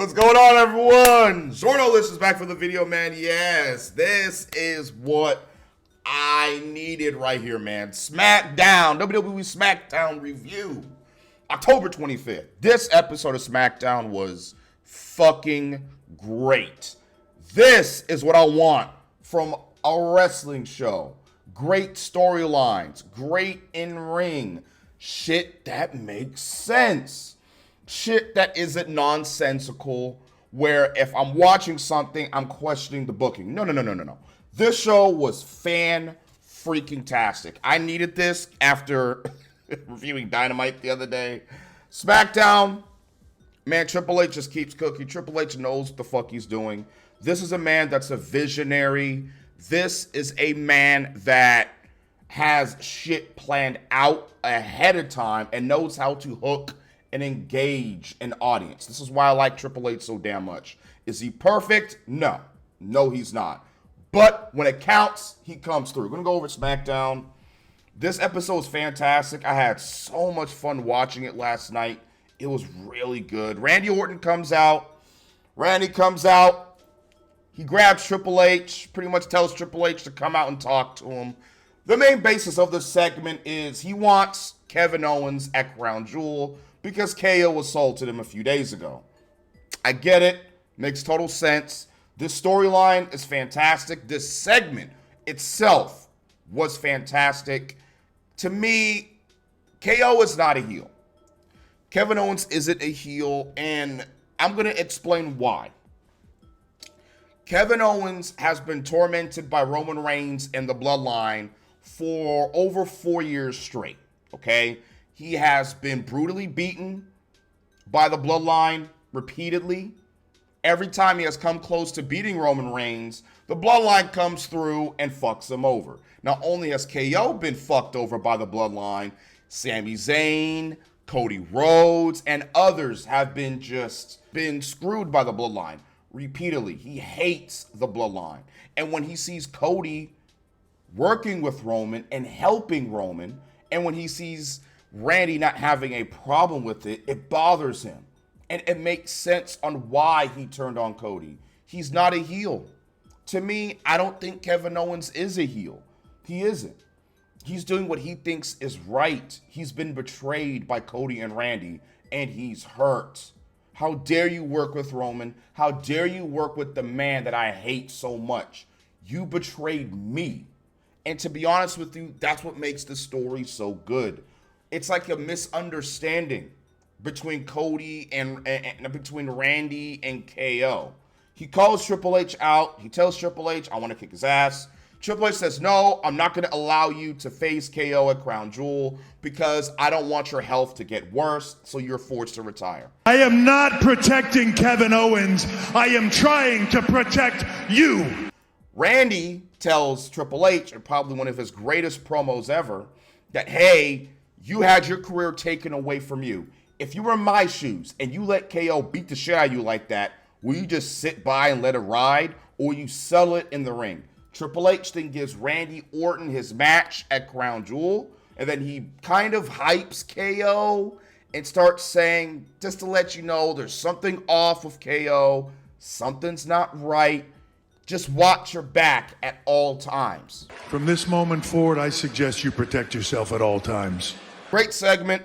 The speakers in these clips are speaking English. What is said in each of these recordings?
What's going on, everyone? Zornolist is back for the video, man. Yes, this is what I needed right here, man. Smackdown, WWE Smackdown review, October 25th. This episode of Smackdown was fucking great. This is what I want from a wrestling show. Great storylines, great in-ring, shit that makes sense. Shit that isn't nonsensical, where if I'm watching something, I'm questioning the booking. No. This show was fan-freaking-tastic. I needed this after reviewing Dynamite the other day. Smackdown, man, Triple H just keeps cooking. Triple H knows what the fuck he's doing. This is a man that's a visionary. This is a man that has shit planned out ahead of time and knows how to hook and engage an audience. This is why I like Triple H so damn much. Is he perfect? No, he's not. But when it counts, he comes through. We're gonna go over SmackDown. This episode is fantastic. I had so much fun watching it last night. It was really good. Randy Orton comes out. He grabs Triple H, pretty much tells Triple H to come out and talk to him. The main basis of this segment is he wants Kevin Owens at Crown Jewel because KO assaulted him a few days ago. I get it. Makes total sense. This storyline is fantastic. This segment itself was fantastic. To me, KO is not a heel. Kevin Owens isn't a heel, and I'm going to explain why. Kevin Owens has been tormented by Roman Reigns and the Bloodline for over 4 years straight, okay? He has been brutally beaten by the Bloodline repeatedly. Every time he has come close to beating Roman Reigns, the Bloodline comes through and fucks him over. Not only has KO been fucked over by the Bloodline, Sami Zayn, Cody Rhodes, and others have been screwed by the Bloodline repeatedly. He hates the Bloodline. And when he sees Cody working with Roman and helping Roman, and when he sees Randy not having a problem with it, it bothers him. And it makes sense on why he turned on Cody. He's not a heel. To me, I don't think Kevin Owens is a heel. He isn't. He's doing what he thinks is right. He's been betrayed by Cody and Randy, and he's hurt. How dare you work with Roman? How dare you work with the man that I hate so much? You betrayed me. And to be honest with you, that's what makes the story so good. It's like a misunderstanding between Cody and between Randy and KO. He calls Triple H out. He tells Triple H, I want to kick his ass. Triple H says, no, I'm not going to allow you to face KO at Crown Jewel because I don't want your health to get worse, so you're forced to retire. I am not protecting Kevin Owens. I am trying to protect you. Randy tells Triple H, in probably one of his greatest promos ever, that, hey, you had your career taken away from you. If you were in my shoes and you let KO beat the shit out of you like that, will you just sit by and let it ride, or will you settle it in the ring? Triple H then gives Randy Orton his match at Crown Jewel, and then he kind of hypes KO and starts saying, just to let you know, there's something off with KO. Something's not right. Just watch your back at all times. From this moment forward, I suggest you protect yourself at all times. Great segment.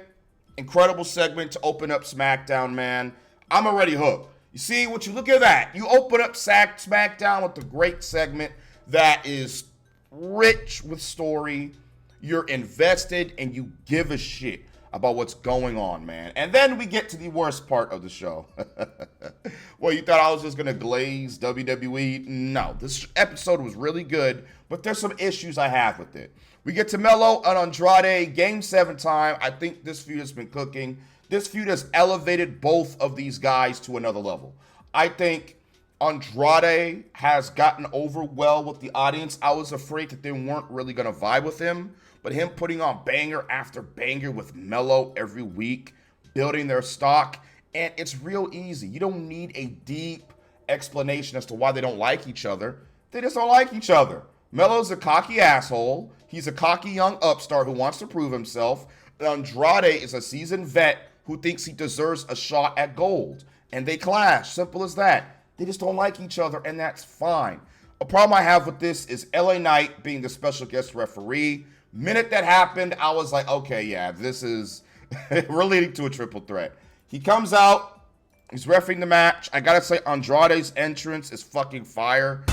Incredible segment to open up SmackDown, man. I'm already hooked. You see, what you look at that. You open up SmackDown with a great segment that is rich with story. You're invested and you give a shit about what's going on, man. And then we get to the worst part of the show. Well, you thought I was just going to glaze WWE? No, this episode was really good, but there's some issues I have with it. We get to Melo and Andrade, Game 7 time. I think this feud has been cooking. This feud has elevated both of these guys to another level. I think Andrade has gotten over well with the audience. I was afraid that they weren't really going to vibe with him, but him putting on banger after banger with Melo every week, building their stock, and it's real easy. You don't need a deep explanation as to why they don't like each other. They just don't like each other. Melo's a cocky asshole. He's a cocky young upstart who wants to prove himself. Andrade is a seasoned vet who thinks he deserves a shot at gold. and they clash. Simple as that. They just don't like each other, and that's fine. A problem I have with this is LA Knight being the special guest referee. Minute that happened, I was like, okay, yeah, this is relating to a triple threat. He comes out, he's refereeing the match. I gotta say, Andrade's entrance is fucking fire.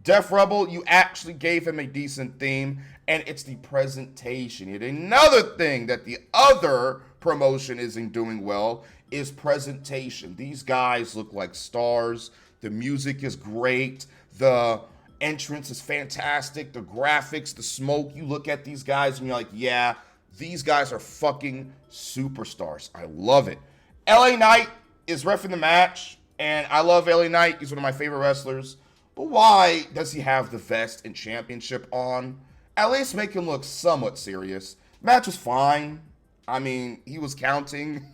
Def Rebel, you actually gave him a decent theme, and it's the presentation. Yet another thing that the other promotion isn't doing well is presentation. These guys look like stars. The music is great. The entrance is fantastic. The graphics, the smoke. You look at these guys and you're like, yeah, these guys are fucking superstars. I love it. LA Knight is reffing the match, and I love LA Knight. He's one of my favorite wrestlers. But why does he have the vest and championship on? At least make him look somewhat serious. Match was fine. I mean, he was counting.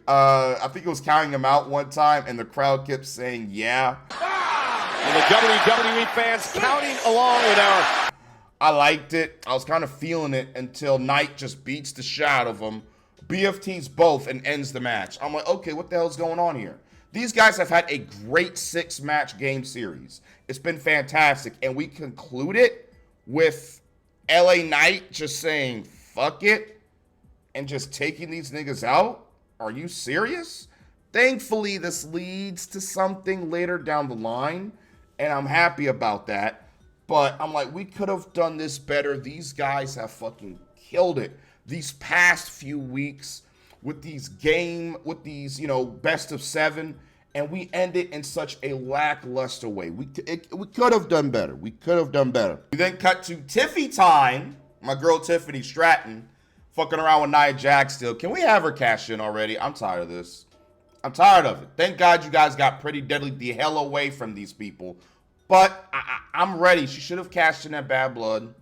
I think he was counting him out one time, and the crowd kept saying, yeah. And the WWE fans counting along with our... I liked it. I was kind of feeling it until Knight just beats the shit out of him. BFTs both and ends the match. I'm like, okay, what the hell's going on here? These guys have had a great 6-match game series. It's been fantastic. And we conclude it with LA Knight just saying, fuck it, and just taking these niggas out? Are you serious? Thankfully, this leads to something later down the line, and I'm happy about that. But I'm like, we could have done this better. These guys have fucking killed it these past few weeks with these, best of 7, and we end it in such a lackluster way. We could have done better. We could have done better. We then cut to Tiffy time. My girl Tiffany Stratton fucking around with Nia Jax still. Can we have her cash in already? I'm tired of this. I'm tired of it. Thank God you guys got Pretty Deadly the hell away from these people. But I'm ready. She should have cashed in that Bad Blood.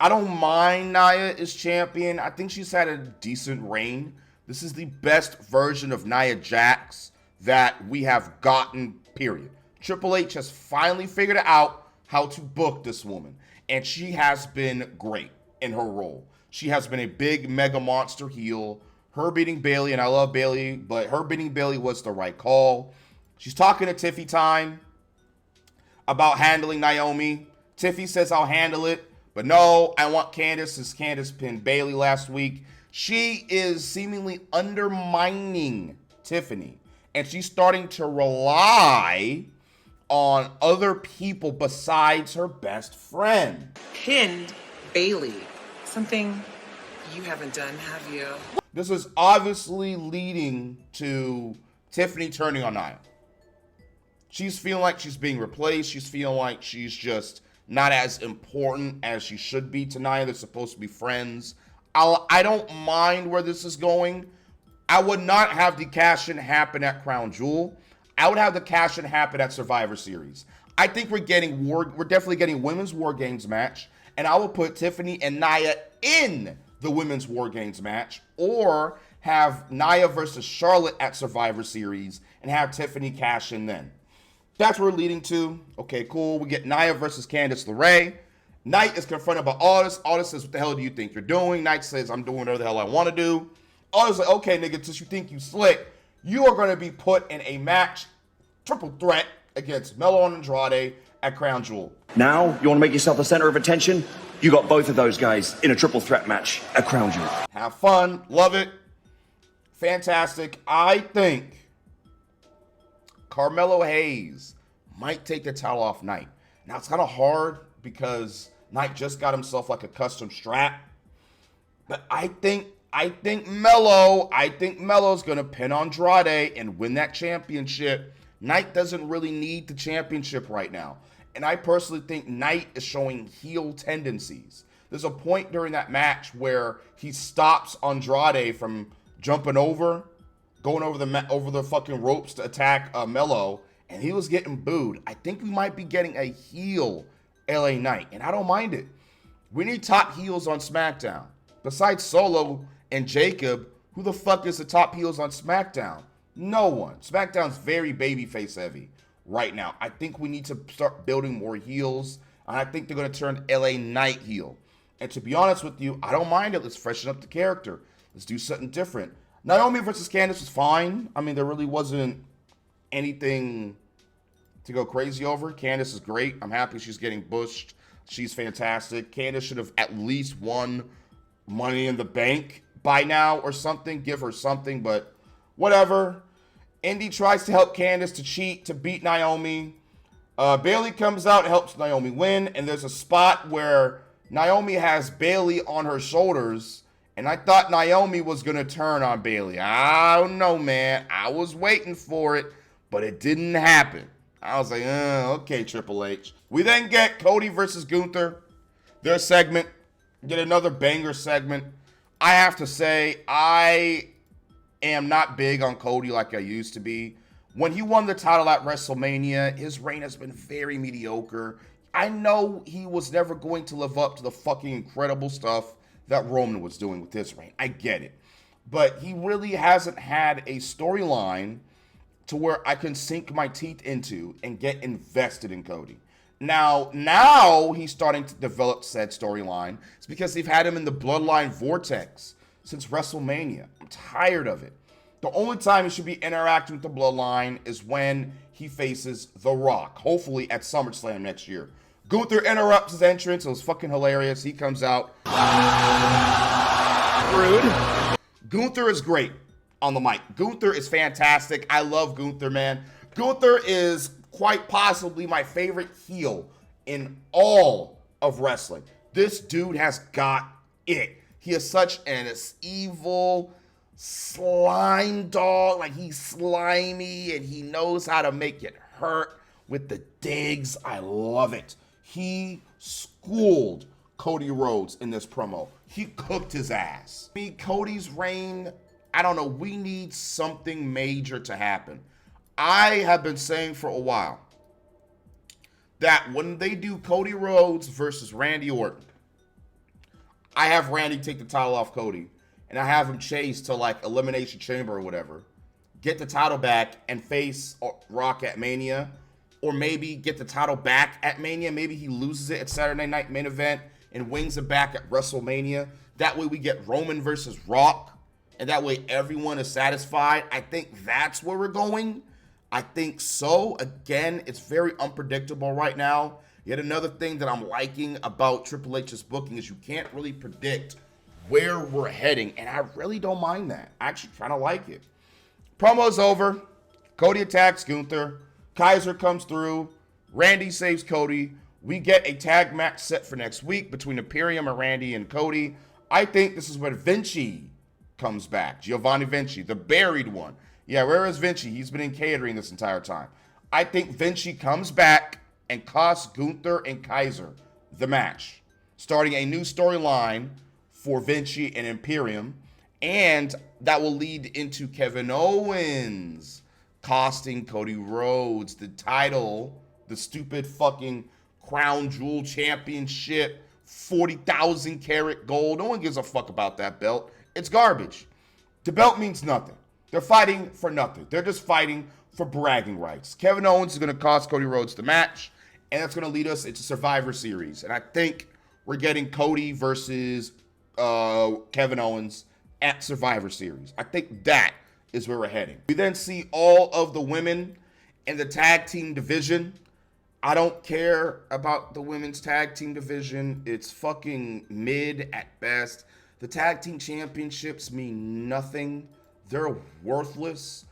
I don't mind Nia as champion. I think she's had a decent reign. This is the best version of Nia Jax that we have gotten, period. Triple H has finally figured out how to book this woman. And she has been great in her role. She has been a big mega monster heel. Her beating Bayley, and I love Bayley, but her beating Bayley was the right call. She's talking to Tiffy time about handling Naomi. Tiffy says, I'll handle it. But no, I want Candice, since Candice pinned Bayley last week. She is seemingly undermining Tiffany. And she's starting to rely on other people besides her best friend. Pinned Bayley. Something you haven't done, have you? This is obviously leading to Tiffany turning on Nia. She's feeling like she's being replaced. She's feeling like she's just not as important as she should be to Nia. They're supposed to be friends. I don't mind where this is going. I would not have the cash-in happen at Crown Jewel. I would have the cash-in happen at Survivor Series. I think we're definitely getting Women's War Games match, and I will put Tiffany and Nia in the Women's War Games match, or have Nia versus Charlotte at Survivor Series and have Tiffany cash in then. That's what we're leading to. Okay, cool. We get Nia versus Candice LeRae. Knight is confronted by Aldis. Aldis says, what the hell do you think you're doing? Knight says, I'm doing whatever the hell I want to do. Aldis is like, okay, nigga, since you think you slick, you are going to be put in a match, triple threat, against Melo and Andrade at Crown Jewel. Now, you want to make yourself the center of attention? You got both of those guys in a triple threat match at Crown Jewel. Have fun. Love it. Fantastic. I think Carmelo Hayes might take the title off Knight. Now, it's kind of hard because Knight just got himself like a custom strap. But I think Melo's going to pin Andrade and win that championship. Knight doesn't really need the championship right now. And I personally think Knight is showing heel tendencies. There's a point during that match where he stops Andrade from jumping over, going over the fucking ropes to attack Melo, and he was getting booed. I think we might be getting a heel LA Knight, and I don't mind it. We need top heels on SmackDown. Besides Solo and Jacob, who the fuck is the top heels on SmackDown? No one. SmackDown's very babyface heavy right now. I think we need to start building more heels, and I think they're going to turn LA Knight heel. And to be honest with you, I don't mind it. Let's freshen up the character. Let's do something different. Naomi versus Candice was fine. I mean, there really wasn't anything to go crazy over. Candice is great. I'm happy she's getting pushed. She's fantastic. Candice should have at least won Money in the Bank by now or something. Give her something, but whatever. Indy tries to help Candice to cheat, to beat Naomi. Bayley comes out, helps Naomi win, and there's a spot where Naomi has Bayley on her shoulders, and I thought Naomi was going to turn on Bayley. I don't know, man. I was waiting for it, but it didn't happen. I was like, okay, Triple H. We then get Cody versus Gunther. Their segment. Get another banger segment. I have to say, I am not big on Cody like I used to be. When he won the title at WrestleMania, his reign has been very mediocre. I know he was never going to live up to the fucking incredible stuff that Roman was doing with his reign. I get it. But he really hasn't had a storyline to where I can sink my teeth into and get invested in Cody. Now he's starting to develop said storyline. It's because they've had him in the Bloodline vortex since WrestleMania. I'm tired of it. The only time he should be interacting with the Bloodline is when he faces The Rock, hopefully at SummerSlam next year. Gunther interrupts his entrance. It was fucking hilarious. He comes out. Rude. Gunther is great on the mic. Gunther is fantastic. I love Gunther, man. Gunther is quite possibly my favorite heel in all of wrestling. This dude has got it. He is such an evil slime dog. Like, he's slimy and he knows how to make it hurt with the digs. I love it. He schooled Cody Rhodes in this promo. He cooked his ass. I mean, Cody's reign, I don't know. We need something major to happen. I have been saying for a while that when they do Cody Rhodes versus Randy Orton, I have Randy take the title off Cody, and I have him chase to like Elimination Chamber or whatever, get the title back and face Rock at Mania, or maybe get the title back at Mania. Maybe he loses it at Saturday Night Main Event and wins it back at WrestleMania. That way we get Roman versus Rock, and that way everyone is satisfied. I think that's where we're going. I think so. Again, it's very unpredictable right now. Yet another thing that I'm liking about Triple H's booking is you can't really predict where we're heading, and I really don't mind that. I actually kind of like it. Promo's over. Cody attacks Gunther. Kaiser comes through. Randy saves Cody. We get a tag match set for next week between Imperium and Randy and Cody. I think this is where Vinci comes back. Giovanni Vinci, the buried one. Yeah, where is Vinci? He's been in catering this entire time. I think Vinci comes back and costs Gunther and Kaiser the match, starting a new storyline for Vinci and Imperium, and that will lead into Kevin Owens costing Cody Rhodes the title, the stupid fucking Crown Jewel Championship, 40,000 karat gold. No one gives a fuck about that belt. It's garbage. The belt means nothing. They're fighting for nothing. They're just fighting for bragging rights. Kevin Owens is going to cost Cody Rhodes the match, and that's going to lead us into Survivor Series. And I think we're getting Cody versus Kevin Owens at Survivor Series. I think that is where we're heading. We then see all of the women in the tag team division. I don't care about the women's tag team division. It's fucking mid at best. The tag team championships mean nothing. They're worthless.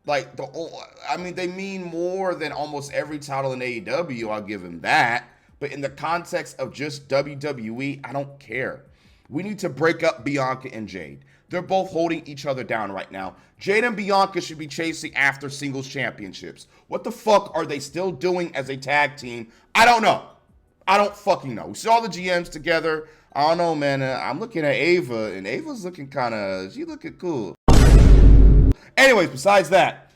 Like, they mean more than almost every title in AEW. I'll give them that. But in the context of just WWE, I don't care. We need to break up Bianca and Jade. They're both holding each other down right now. Jade and Bianca should be chasing after singles championships. What the fuck are they still doing as a tag team? I don't know. I don't fucking know. We saw the GMs together. I don't know, man. I'm looking at Ava, and Ava's looking she's looking cool. Anyways, besides that,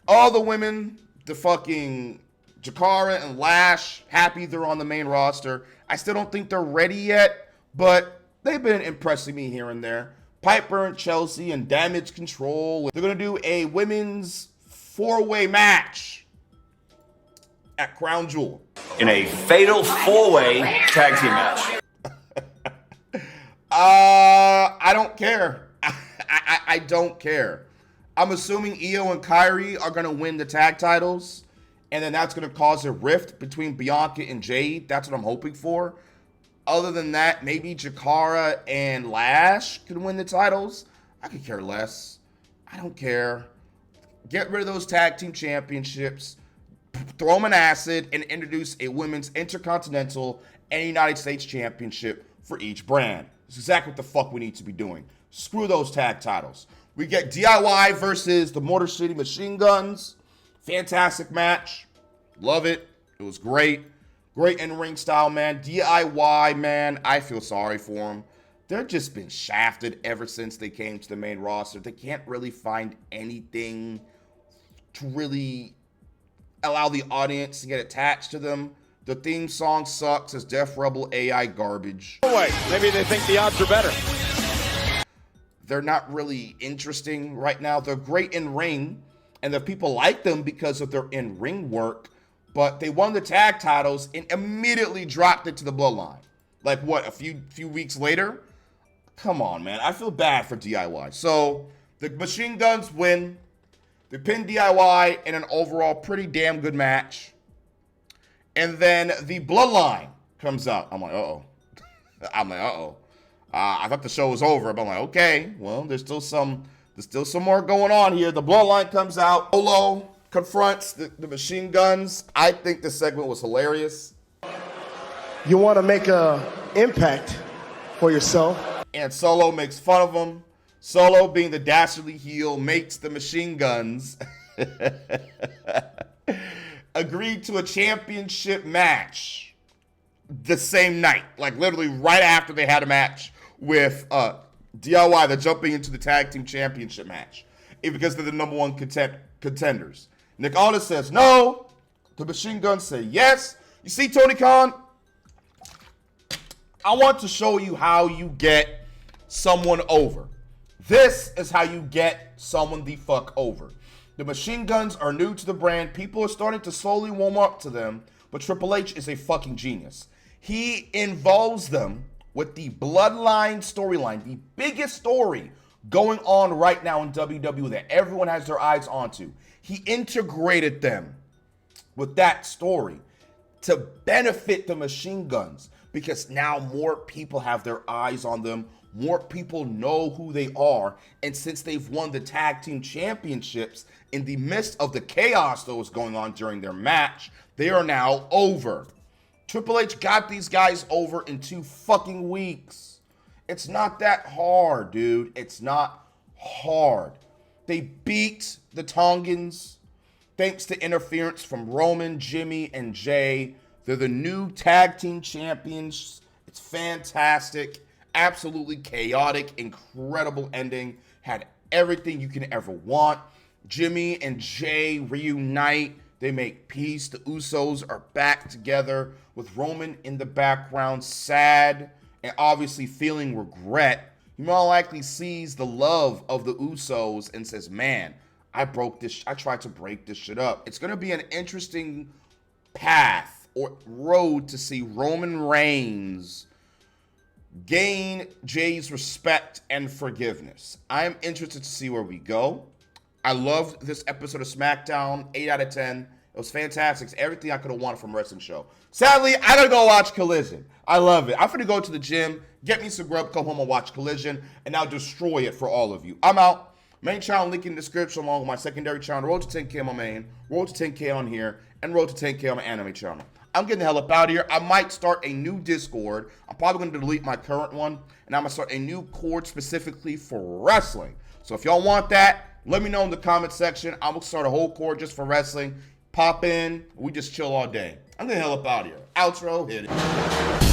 all the women, the fucking Jakara and Lash, happy they're on the main roster. I still don't think they're ready yet, but they've been impressing me here and there. Piper and Chelsea and Damage Control. They're going to do a women's four-way match at Crown Jewel. In a fatal four-way tag team match. I don't care. I don't care. I'm assuming Io and Kairi are going to win the tag titles, and then that's going to cause a rift between Bianca and Jade. That's what I'm hoping for. Other than that, maybe Jakara and Lash could win the titles. I could care less. I don't care. Get rid of those tag team championships, throw them in acid, and introduce a women's intercontinental and United States championship for each brand. It's exactly what the fuck we need to be doing. Screw those tag titles. We get DIY versus the Motor City Machine Guns. Fantastic match. Love it. It was great. Great in-ring style, man. DIY, man, I feel sorry for them. They've just been shafted ever since they came to the main roster. They can't really find anything to really allow the audience to get attached to them. The theme song sucks as Def Rebel AI garbage. Wait, maybe they think the odds are better. They're not really interesting right now. They're great in ring, and the people like them because of their in-ring work, but they won the tag titles and immediately dropped it to the Bloodline. Like what, a few weeks later? Come on, man. I feel bad for DIY. So the Machine Guns win. They pin DIY in an overall pretty damn good match. And then the Bloodline comes out. I'm like, uh-oh. I thought the show was over, but I'm like, okay, well, there's still some more going on here. The Bloodline comes out. Solo confronts the Machine Guns. I think this segment was hilarious. You want to make an impact for yourself. And Solo makes fun of him. Solo, being the dastardly heel, makes the Machine Guns agreed to a championship match the same night. Like literally right after they had a match with DIY. They're jumping into the tag team championship match because they're the number one contenders. Nick Aldis says no. The Machine Guns say yes. You see, Tony Khan, I want to show you how you get someone over. This is how you get someone the fuck over. The Machine Guns are new to the brand. People are starting to slowly warm up to them, but Triple H is a fucking genius. He involves them with the Bloodline storyline, the biggest story going on right now in WWE that everyone has their eyes onto. He integrated them with that story to benefit the Machine Guns because now more people have their eyes on them. More people know who they are. And since they've won the tag team championships in the midst of the chaos that was going on during their match, they are now over. Triple H got these guys over in 2 fucking weeks. It's not that hard, dude. It's not hard. They beat the Tongans thanks to interference from Roman, Jimmy, and Jay. They're the new tag team champions. It's fantastic. Absolutely chaotic, incredible ending. Had everything you can ever want. Jimmy and Jay reunite. They make peace. The Usos are back together with Roman in the background, sad and obviously feeling regret. He more likely sees the love of the Usos and says, man, I tried to break this shit up. It's going to be an interesting path or road to see Roman Reigns gain Jay's respect and forgiveness. I'm interested to see where we go. I loved this episode of Smackdown, 8 out of 10. It was fantastic. It's everything I could have wanted from a wrestling show. Sadly, I gotta go watch Collision. I love it. I'm gonna go to the gym, get me some grub, come home and watch Collision, and I'll destroy it for all of you. I'm out. Main channel link in the description along with my secondary channel, Road to 10K on my main, Road to 10K on here, and Road to 10K on my anime channel. I'm getting the hell up out of here. I might start a new Discord. I'm probably going to delete my current one, and I'm going to start a new Cord specifically for wrestling. So if y'all want that, let me know in the comment section. I will start a whole Cord just for wrestling. Pop in. We just chill all day. I'm getting the hell up out of here. Outro, hit it.